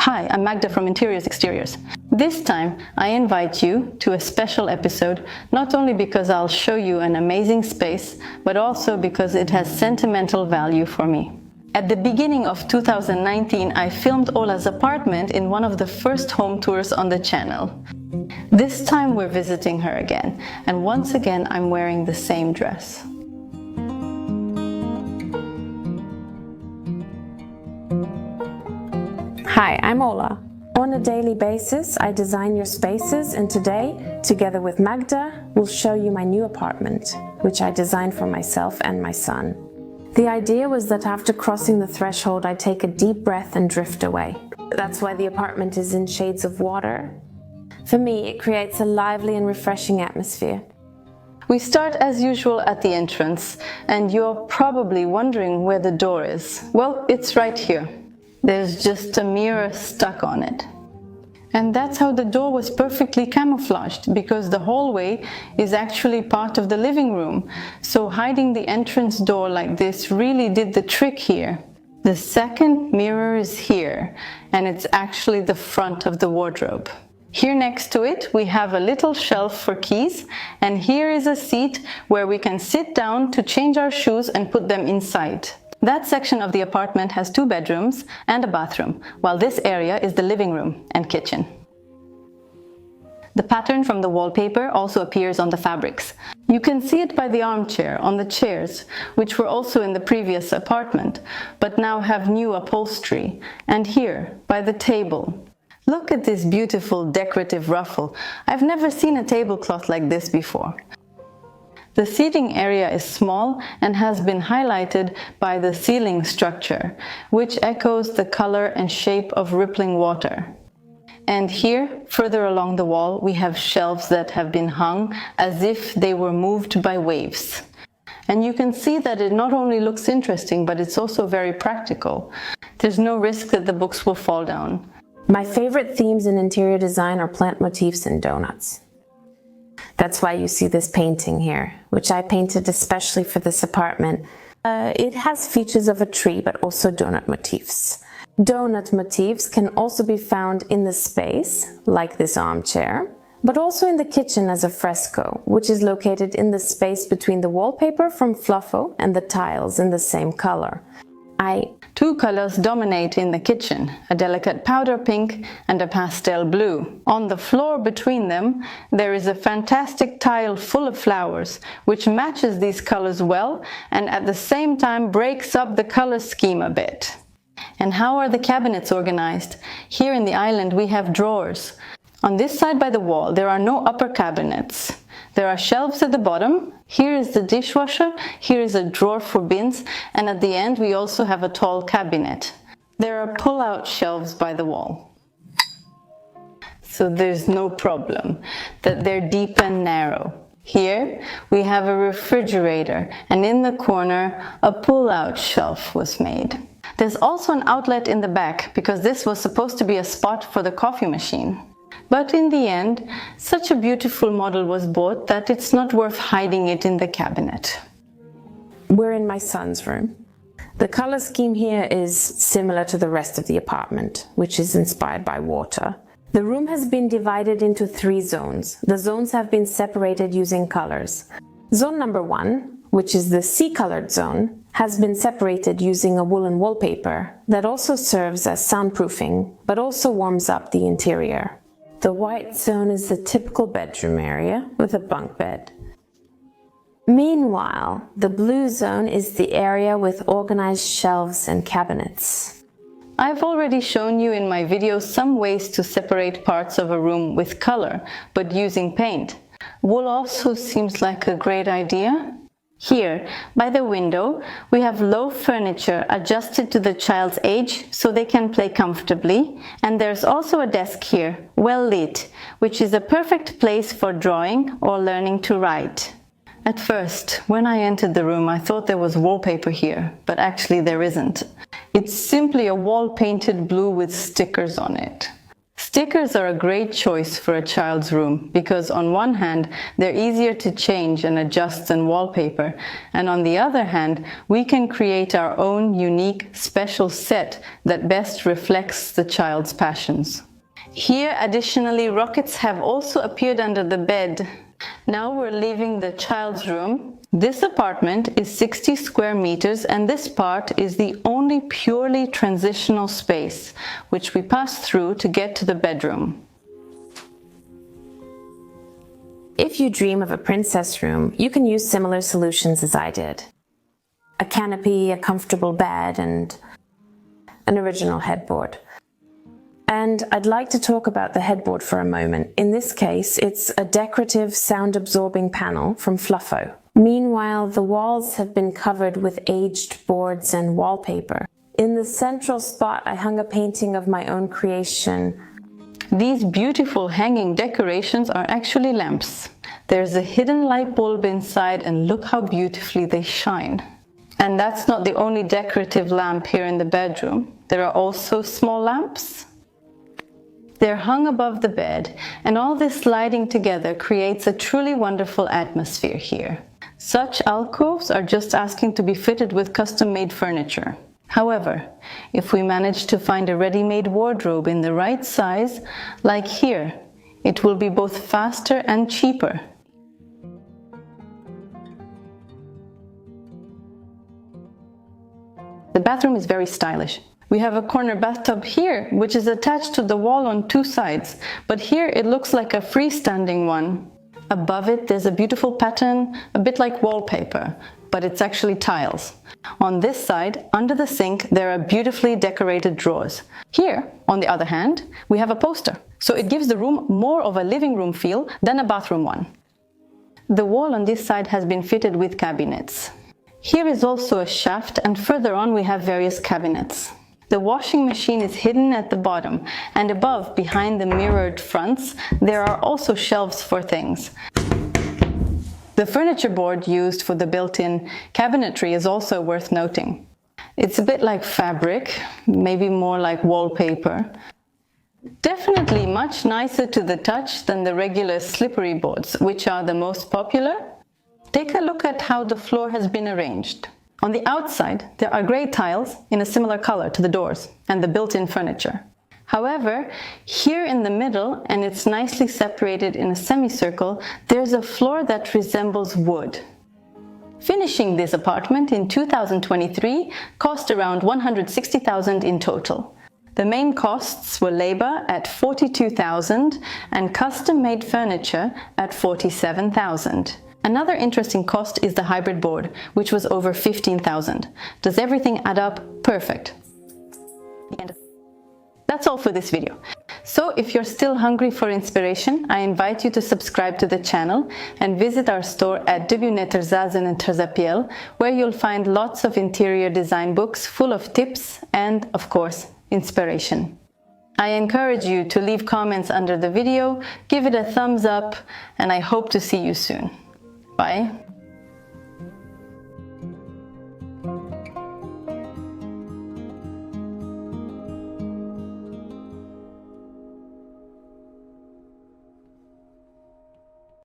Hi, I'm Magda from Interiors Exteriors. This time, I invite you to a special episode, not only because I'll show you an amazing space, but also because it has sentimental value for me. At the beginning of 2019, I filmed Ola's apartment in one of the first home tours on the channel. This time we're visiting her again, and once again I'm wearing the same dress. Hi, I'm Ola. On a daily basis, I design your spaces, and today, together with Magda, we'll show you my new apartment, which I designed for myself and my son. The idea was that after crossing the threshold, I take a deep breath and drift away. That's why the apartment is in shades of water. For me, it creates a lively and refreshing atmosphere. We start as usual at the entrance, and you're probably wondering where the door is. Well, it's right here. There's just a mirror stuck on it. And that's how the door was perfectly camouflaged, because the hallway is actually part of the living room. So hiding the entrance door like this really did the trick here. The second mirror is here, and it's actually the front of the wardrobe. Here next to it, we have a little shelf for keys, and here is a seat where we can sit down to change our shoes and put them inside. That section of the apartment has 2 bedrooms and a bathroom, while this area is the living room and kitchen. The pattern from the wallpaper also appears on the fabrics. You can see it by the armchair on the chairs, which were also in the previous apartment, but now have new upholstery, and here, by the table. Look at this beautiful decorative ruffle. I've never seen a tablecloth like this before. The seating area is small and has been highlighted by the ceiling structure, which echoes the color and shape of rippling water. And here, further along the wall, we have shelves that have been hung as if they were moved by waves. And you can see that it not only looks interesting, but it's also very practical. There's no risk that the books will fall down. My favorite themes in interior design are plant motifs and donuts. That's why you see this painting here, which I painted especially for this apartment. It has features of a tree, but also donut motifs. Donut motifs can also be found in the space, like this armchair, but also in the kitchen as a fresco, which is located in the space between the wallpaper from Fluffo and the tiles in the same color. 2 colors dominate in the kitchen, a delicate powder pink and a pastel blue. On the floor between them, there is a fantastic tile full of flowers, which matches these colors well and at the same time breaks up the color scheme a bit. And how are the cabinets organized? Here in the island we have drawers. On this side by the wall, there are no upper cabinets. There are shelves at the bottom. Here is the dishwasher, here is a drawer for bins, and at the end we also have a tall cabinet. There are pull-out shelves by the wall. So there's no problem that they're deep and narrow. Here we have a refrigerator, and in the corner a pull-out shelf was made. There's also an outlet in the back, because this was supposed to be a spot for the coffee machine. But in the end, such a beautiful model was bought that it's not worth hiding it in the cabinet. We're in my son's room. The color scheme here is similar to the rest of the apartment, which is inspired by water. The room has been divided into 3 zones. The zones have been separated using colors. Zone number 1, which is the sea-colored zone, has been separated using a woolen wallpaper that also serves as soundproofing, but also warms up the interior. The white zone is the typical bedroom area with a bunk bed. Meanwhile, the blue zone is the area with organized shelves and cabinets. I've already shown you in my video some ways to separate parts of a room with color, but using paint. Wool also seems like a great idea. Here, by the window, we have low furniture adjusted to the child's age so they can play comfortably, and there's also a desk here, well lit, which is a perfect place for drawing or learning to write. At first, when I entered the room, I thought there was wallpaper here, but actually there isn't. It's simply a wall painted blue with stickers on it. Stickers are a great choice for a child's room because on one hand, they're easier to change and adjust than wallpaper, and on the other hand, we can create our own unique, special set that best reflects the child's passions. Here, additionally, rockets have also appeared under the bed. Now we're leaving the child's room. This apartment is 60 square meters, and this part is the only purely transitional space, which we pass through to get to the bedroom. If you dream of a princess room, you can use similar solutions as I did. A canopy, a comfortable bed, and an original headboard. And I'd like to talk about the headboard for a moment. In this case, it's a decorative sound-absorbing panel from Fluffo. Meanwhile, the walls have been covered with aged boards and wallpaper. In the central spot, I hung a painting of my own creation. These beautiful hanging decorations are actually lamps. There's a hidden light bulb inside, and look how beautifully they shine. And that's not the only decorative lamp here in the bedroom. There are also small lamps. They're hung above the bed, and all this lighting together creates a truly wonderful atmosphere here. Such alcoves are just asking to be fitted with custom-made furniture. However, if we manage to find a ready-made wardrobe in the right size, like here, it will be both faster and cheaper. The bathroom is very stylish. We have a corner bathtub here, which is attached to the wall on two sides, but here it looks like a freestanding one. Above it, there's a beautiful pattern, a bit like wallpaper, but it's actually tiles. On this side, under the sink, there are beautifully decorated drawers. Here, on the other hand, we have a poster, so it gives the room more of a living room feel than a bathroom one. The wall on this side has been fitted with cabinets. Here is also a shaft, and further on we have various cabinets. The washing machine is hidden at the bottom, and above, behind the mirrored fronts, there are also shelves for things. The furniture board used for the built-in cabinetry is also worth noting. It's a bit like fabric, maybe more like wallpaper. Definitely much nicer to the touch than the regular slippery boards, which are the most popular. Take a look at how the floor has been arranged. On the outside, there are grey tiles in a similar color to the doors and the built-in furniture. However, here in the middle, and it's nicely separated in a semicircle, there's a floor that resembles wood. Finishing this apartment in 2023 cost around 160,000 in total. The main costs were labor at 42,000 and custom-made furniture at 47,000. Another interesting cost is the hybrid board, which was over 15,000. Does everything add up? Perfect. The end. That's all for this video. So if you're still hungry for inspiration, I invite you to subscribe to the channel and visit our store at wnetrzazewnetrzaofficial, where you'll find lots of interior design books full of tips and, of course, inspiration. I encourage you to leave comments under the video, give it a thumbs up, and I hope to see you soon. Bye.